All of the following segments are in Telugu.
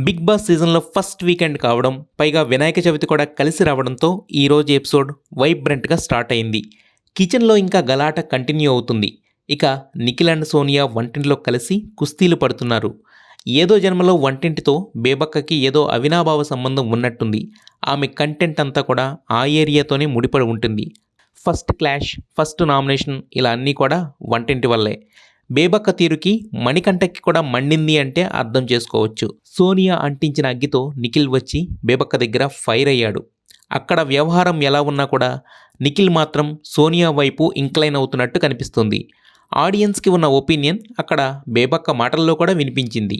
బిగ్ బాస్ సీజన్లో ఫస్ట్ వీకెండ్ కావడం, పైగా వినాయక చవితి కూడా కలిసి రావడంతో ఈరోజు ఎపిసోడ్ వైబ్రెంట్గా స్టార్ట్ అయింది. కిచెన్లో ఇంకా గలాట కంటిన్యూ అవుతుంది. ఇక నిఖిల్ అండ్ సోనియా వంటింట్లో కలిసి కుస్తీలు పడుతున్నారు. ఏదో జన్మలో వంటింటితో బేబక్కకి ఏదో అవినాభావ సంబంధం ఉన్నట్టుంది. ఆమె కంటెంట్ అంతా కూడా ఆ ఏరియాతోనే ముడిపడి ఉంటుంది. ఫస్ట్ క్లాష్, ఫస్ట్ నామినేషన్ ఇలా అన్నీ కూడా వంటింటి వల్లే. బేబక్క తీరుకి మణికంఠకి కూడా మండింది అంటే అర్థం చేసుకోవచ్చు. సోనియా అంటించిన అగ్గితో నిఖిల్ వచ్చి బేబక్క దగ్గర ఫైర్ అయ్యాడు. అక్కడ వ్యవహారం ఎలా ఉన్నా కూడా నిఖిల్ మాత్రం సోనియా వైపు ఇంక్లైన్ అవుతున్నట్టు కనిపిస్తుంది. ఆడియన్స్కి ఉన్న ఒపీనియన్ అక్కడ బేబక్క మాటల్లో కూడా వినిపించింది.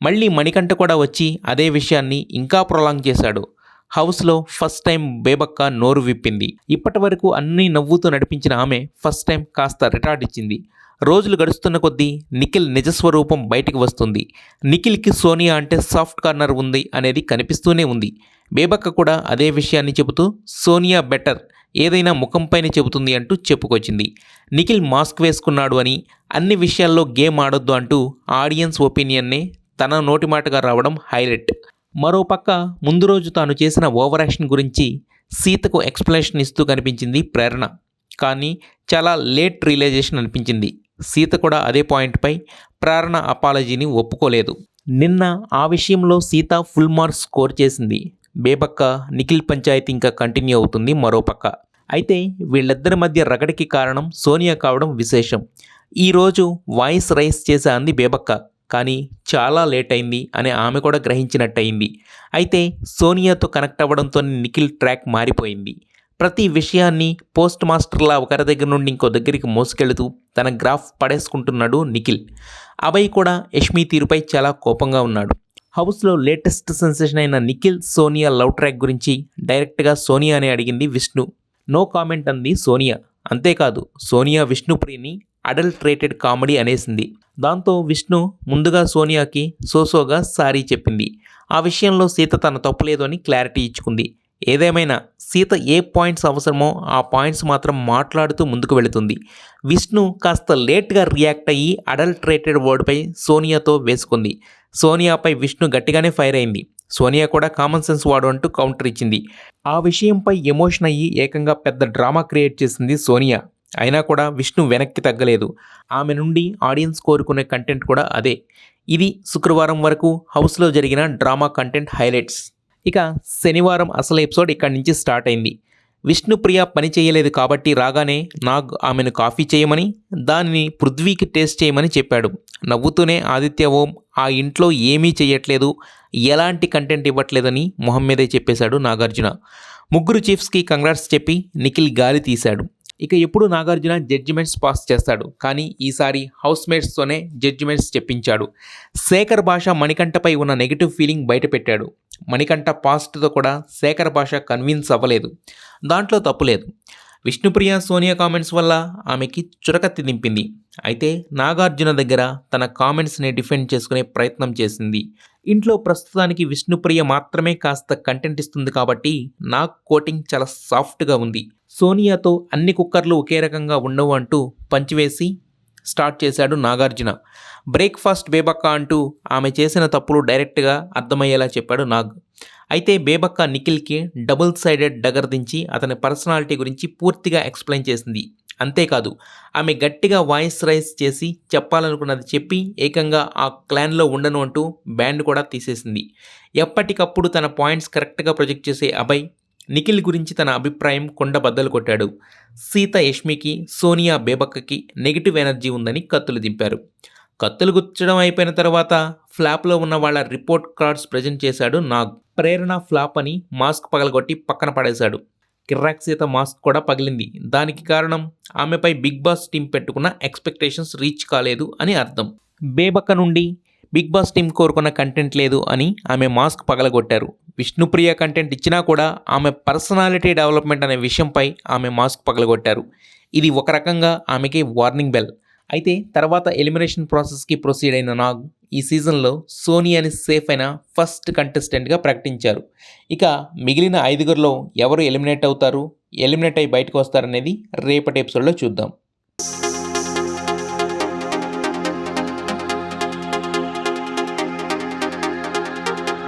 మళ్ళీ మణికంఠ కూడా వచ్చి అదే విషయాన్ని ఇంకా ప్రొలాంగ్ చేశాడు. హౌస్లో ఫస్ట్ టైం బేబక్క నోరు విప్పింది. ఇప్పటి వరకు అన్నీ నవ్వుతూ నడిపించిన ఆమె ఫస్ట్ టైం కాస్త రిటార్డ్ ఇచ్చింది. రోజులు గడుస్తున్న కొద్దీ నిఖిల్ నిజస్వరూపం బయటికి వస్తుంది. నిఖిల్కి సోనియా అంటే సాఫ్ట్ కార్నర్ ఉంది అనేది కనిపిస్తూనే ఉంది. బేబక్క కూడా అదే విషయాన్ని చెబుతూ సోనియా బెటర్, ఏదైనా ముఖంపైనే చెబుతుంది అంటూ చెప్పుకొచ్చింది. నిఖిల్ మాస్క్ వేసుకున్నాడు అని, అన్ని విషయాల్లో గేమ్ ఆడొద్దు అంటూ ఆడియన్స్ ఒపీనియన్నే తన నోటి మాటగా రావడం హైలైట్. మరోపక్క ముందు రోజు తాను చేసిన ఓవర్ యాక్షన్ గురించి సీతకు ఎక్స్ప్లెనేషన్ ఇస్తూ కనిపించింది ప్రేరణ. కానీ చాలా లేట్ రియలైజేషన్ అనిపించింది. సీత కూడా అదే పాయింట్పై ప్రేరణ అపాలజీని ఒప్పుకోలేదు. నిన్న ఆ విషయంలో సీత ఫుల్ మార్క్స్ స్కోర్ చేసింది. బేబక్క నిఖిల్ పంచాయతీ ఇంకా కంటిన్యూ అవుతుంది మరోపక్క. అయితే వీళ్ళిద్దరి మధ్య రగడికి కారణం సోనియా కావడం విశేషం. ఈరోజు వాయిస్ రైస్ చేసే అంది బేబక్క, కానీ చాలా లేట్ అయింది అని ఆమె కూడా గ్రహించినట్టయింది. అయితే సోనియాతో కనెక్ట్ అవ్వడంతో నిఖిల్ ట్రాక్ మారిపోయింది. ప్రతి విషయాన్ని పోస్ట్ మాస్టర్లా ఒకరి దగ్గర నుండి ఇంకో దగ్గరికి మోసుకెళుతూ తన గ్రాఫ్ పడేసుకుంటున్నాడు నిఖిల్. అభయ్ కూడా యష్మి తీరుపై చాలా కోపంగా ఉన్నాడు. హౌస్లో లేటెస్ట్ సెన్సేషన్ అయిన నిఖిల్ సోనియా లవ్ ట్రాక్ గురించి డైరెక్ట్గా సోనియానే అడిగింది విష్ణు. నో కామెంట్ అంది సోనియా. అంతేకాదు, సోనియా విష్ణుప్రియని అడల్ట్రేటెడ్ కామెడీ అనేసింది. దాంతో విష్ణు ముందుగా సోనియాకి సోసోగా సారీ చెప్పింది. ఆ విషయంలో సీత తన తప్పులేదు అని క్లారిటీ ఇచ్చుకుంది. ఏదేమైనా సీత ఏ పాయింట్స్ అవసరమో ఆ పాయింట్స్ మాత్రం మాట్లాడుతూ ముందుకు వెళుతుంది. విష్ణు కాస్త లేట్గా రియాక్ట్ అయ్యి అడల్ట్రేటెడ్ వర్డ్పై సోనియాతో వేసుకుంది. సోనియాపై విష్ణు గట్టిగానే ఫైర్ అయింది. సోనియా కూడా కామన్ సెన్స్ వాడు అంటూ కౌంటర్ ఇచ్చింది. ఆ విషయంపై ఎమోషన్ అయ్యి ఏకంగా పెద్ద డ్రామా క్రియేట్ చేసింది సోనియా. అయినా కూడా విష్ణు వెనక్కి తగ్గలేదు. ఆమె నుండి ఆడియన్స్ కోరుకునే కంటెంట్ కూడా అదే. ఇది శుక్రవారం వరకు హౌస్లో జరిగిన డ్రామా కంటెంట్ హైలైట్స్. ఇక శనివారం అసలు ఎపిసోడ్ ఇక్కడి నుంచి స్టార్ట్ అయింది. విష్ణుప్రియ పని చేయలేదు కాబట్టి రాగానే నాగ్ ఆమెను కాఫీ చేయమని, దానిని పృథ్వీకి టేస్ట్ చేయమని చెప్పాడు. నవ్వుతూనే ఆదిత్య ఓం ఆ ఇంట్లో ఏమీ చేయట్లేదు, ఎలాంటి కంటెంట్ ఇవ్వట్లేదని మొహం మీదే చెప్పేశాడు నాగార్జున. ముగ్గురు చీఫ్స్కి కంగ్రాట్స్ చెప్పి నిఖిల్ గాలి తీశాడు. ఇక ఎప్పుడు నాగార్జున జడ్జిమెంట్స్ పాస్ చేస్తాడు, కానీ ఈసారి హౌస్మేట్స్తోనే జడ్జిమెంట్స్ చెప్పించాడు. శేఖర్ భాష మణికంఠపై ఉన్న నెగిటివ్ ఫీలింగ్ బయటపెట్టాడు. మణికంఠ పాస్ట్తో కూడా శేఖర్ భాష కన్విన్స్ అవ్వలేదు. దాంట్లో తప్పులేదు. విష్ణుప్రియ సోనియా కామెంట్స్ వల్ల ఆమెకి చురకత్తి దింపింది. అయితే నాగార్జున దగ్గర తన కామెంట్స్ని డిఫెండ్ చేసుకునే ప్రయత్నం చేసింది. ఇంట్లో ప్రస్తుతానికి విష్ణుప్రియ మాత్రమే కాస్త కంటెంట్ ఇస్తుంది కాబట్టి నాగ్ కోటింగ్ చాలా సాఫ్ట్గా ఉంది. సోనియాతో అన్ని కుక్కర్లు ఒకే రకంగా ఉండవు అంటూ పంచివేసి స్టార్ట్ చేశాడు నాగార్జున. బ్రేక్ఫాస్ట్ బేబక్క అంటూ ఆమె చేసిన తప్పులు డైరెక్ట్గా అర్థమయ్యేలా చెప్పాడు నాగ్. అయితే బేబక్క నిఖిల్కి డబుల్ సైడెడ్ డగర్ దించి అతని పర్సనాలిటీ గురించి పూర్తిగా ఎక్స్ప్లెయిన్ చేసింది. అంతేకాదు, ఆమె గట్టిగా వాయిస్ రైస్ చేసి చెప్పాలనుకున్నది చెప్పి ఏకంగా ఆ క్లాన్లో ఉండను అంటూ బ్యాండ్ కూడా తీసేసింది. ఎప్పటికప్పుడు తన పాయింట్స్ కరెక్ట్గా ప్రొజెక్ట్ చేసే అభయ్ నిఖిల్ గురించి తన అభిప్రాయం కొండబద్దలు కొట్టాడు. సీత యష్మికి, సోనియా బేబక్కకి నెగిటివ్ ఎనర్జీ ఉందని కత్తులు దింపారు. కత్తులు గుచ్చడం అయిపోయిన తర్వాత ఫ్లాప్లో ఉన్న వాళ్ళ రిపోర్ట్ కార్డ్స్ ప్రజెంట్ చేశాడు నాగ్. ప్రేరణ ఫ్లాప్ అని మాస్క్ పగలగొట్టి పక్కన పడేశాడు. కిర్రాక్ సీత మాస్క్ కూడా పగిలింది. దానికి కారణం ఆమెపై బిగ్ బాస్ టీం పెట్టుకున్న ఎక్స్పెక్టేషన్స్ రీచ్ కాలేదు అని అర్థం. బేబక్క నుండి బిగ్ బాస్ టీం కోరుకున్న కంటెంట్ లేదు అని ఆమె మాస్క్ పగలగొట్టారు. విష్ణుప్రియ కంటెంట్ ఇచ్చినా కూడా ఆమె పర్సనాలిటీ డెవలప్మెంట్ అనే విషయంపై ఆమె మాస్క్ పగలగొట్టారు. ఇది ఒక రకంగా ఆమెకి వార్నింగ్ బెల్. అయితే తర్వాత ఎలిమినేషన్ ప్రాసెస్కి ప్రొసీడ్ అయిన నాగ్ ఈ సీజన్లో సోనియాని సేఫ్ అయిన ఫస్ట్ కంటెస్టెంట్గా ప్రకటించారు. ఇక మిగిలిన 5గురిలో ఎవరు ఎలిమినేట్ అవుతారు, ఎలిమినేట్ అయ్యి బయటకు వస్తారనేది రేపటి ఎపిసోడ్లో చూద్దాం.